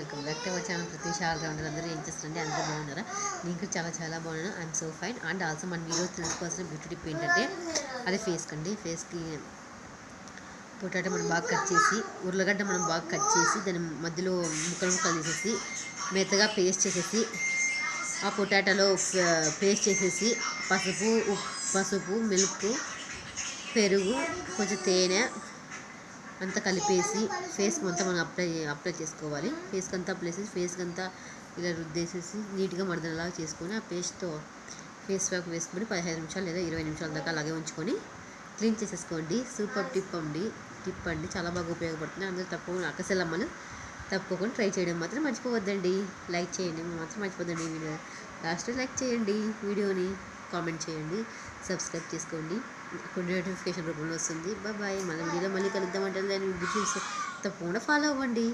Welcome back to our channel Pratheesh all rounder. అందరూ ఏం చేస్తారండి? అందరూ బాగున్నారా? నేను కూడా చాలా చాలా బాగున్నాను. I'm so fine. And also మనం ఈరోజు తెలుసుకోవాల్సిన బ్యూటీ టిప్ ఏంటంటే అది ఫేస్కి పొటాటో మనం బాగా కట్ చేసి, ఉర్లగడ్డ మనం బాగా కట్ చేసి దాని మధ్యలో ముక్కలు తీసేసి మెత్తగా పేస్ట్ చేసేసి ఆ పొటాటోలో పేస్ట్ చేసేసి పసుపు మిల్క్ పెరుగు కొంచెం తేనె అంతా కలిపేసి ఫేస్కి అంతా మనం అప్లై చేసుకోవాలి. ఫేస్కి అంతా అప్లై చేసి ఫేస్కి అంతా ఇలా రుద్దేసేసి నీట్గా మడదలాగా చేసుకొని ఆ పేస్ట్తో ఫేస్ ప్యాక్ వేసుకొని 15 నిమిషాలు లేదా 20 నిమిషాల దాకా అలాగే ఉంచుకొని క్లీన్ చేసేసుకోండి. సూపర్ టిప్ అండి, చాలా బాగా ఉపయోగపడుతుంది. అందరూ తప్పకుండా ట్రై చేయడం మాత్రం మర్చిపోవద్దండి. లైక్ చేయండి మాత్రం మర్చిపోద్దండి. వీడియో లాస్ట్ లైక్ చేయండి, వీడియోని కామెంట్ చేయండి, సబ్స్క్రైబ్ చేసుకోండి. కొన్ని నోటిఫికేషన్ రూపంలో వస్తుంది. బాయ్. మన వీడియోలో మళ్ళీ కలుద్దామంటే దాన్ని తప్పకుండా ఫాలో అవ్వండి.